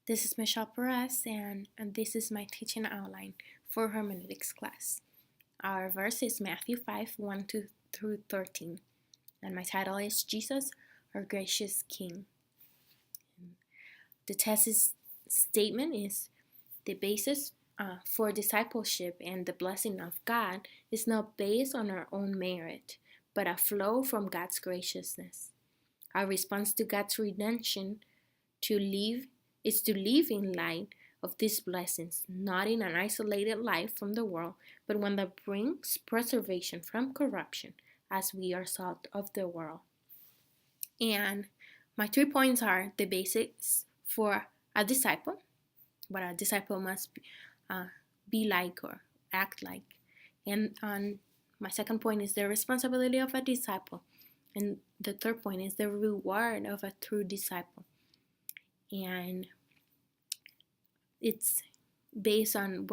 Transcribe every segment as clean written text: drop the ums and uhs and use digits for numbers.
This is Michelle Perez, and this is my teaching outline for hermeneutics class. Our verse is Matthew 5 1 through 13, and my title is Jesus, our gracious King. The thesis statement is the basis for discipleship and the blessing of God is not based on our own merit, but a flow from God's graciousness. Our response to God's redemption is to live in light of these blessings, not in an isolated life from the world, but one that brings preservation from corruption, as we are salt of the world. And my 3 points are the basics for a disciple, what a disciple must be like or act like. And my second point is the responsibility of a disciple. And the third point is the reward of a true disciple. And it's based on,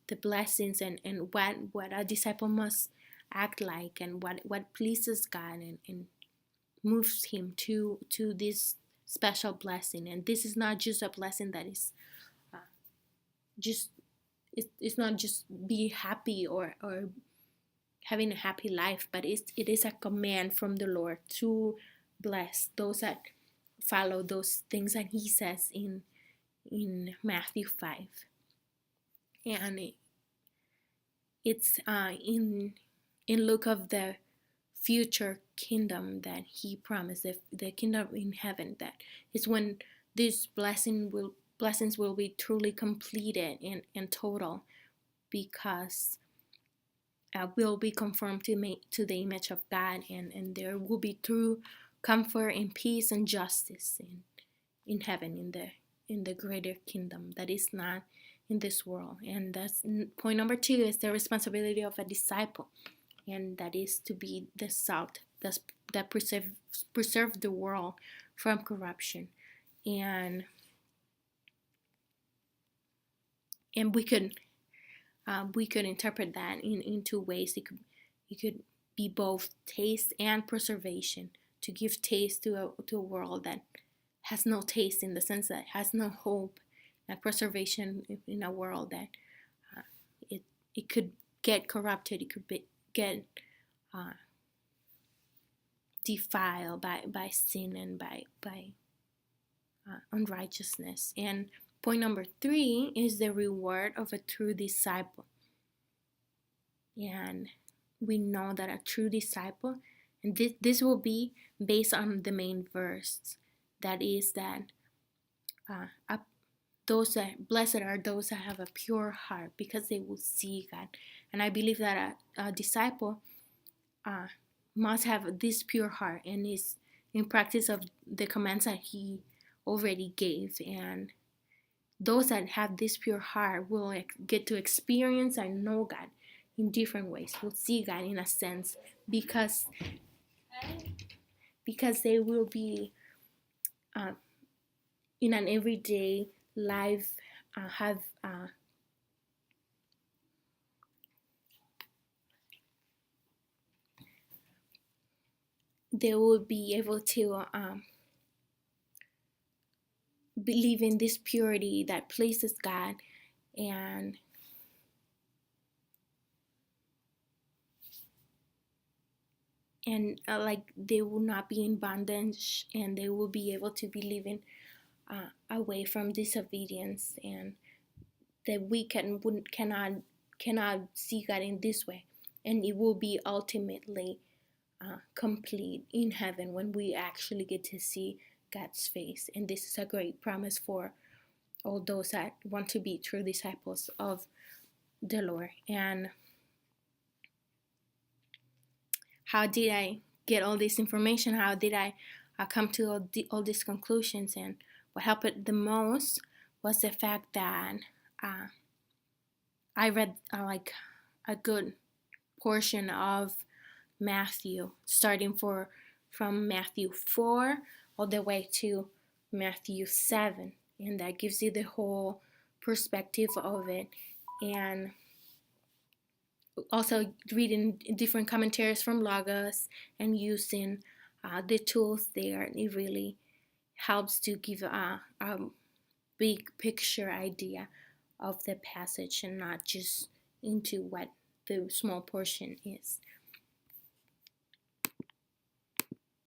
the blessings and what a disciple must act like and what pleases God and moves him to this special blessing. And this is not just a blessing that is just it's not just be happy or having a happy life, but it is a command from the Lord to bless those that follow those things that he says in Matthew 5. And it's in look of the future kingdom that he promised, the kingdom in heaven, that is when these blessings will be truly completed and total, because will be conformed to the image of God, and there will be true comfort and peace and justice in heaven, in the greater kingdom that is not in this world. And that's point number 2 is the responsibility of a disciple, and that is to be the salt that preserve the world from corruption. And we could interpret that in 2 ways. It could be both taste and preservation, to give taste to a world that has no taste, in the sense that has no hope, and preservation in a world that it could get corrupted, it could get defiled by sin and by unrighteousness. And point number 3 is the reward of a true disciple. And we know that a true disciple, and this will be based on the main verse, that is that those that blessed are those that have a pure heart, because they will see God. And I believe that a disciple must have this pure heart and is in practice of the commands that he already gave. And those that have this pure heart will get to experience and know God in different ways, will see God in a sense, because they will be in an everyday life, have they will be able to believe in this purity that pleases God, and like they will not be in bondage, and they will be able to be living away from disobedience, and that we cannot see God in this way, and it will be ultimately complete in heaven when we actually get to see God's face. And this is a great promise for all those that want to be true disciples of the Lord. And how did I get all this information? How did I come to all these conclusions? And what helped the most was the fact that I read a good portion of Matthew, starting from Matthew 4 all the way to Matthew 7, and that gives you the whole perspective of it. And also reading different commentaries from Logos and using the tools there, it really helps to give big picture idea of the passage and not just into what the small portion is.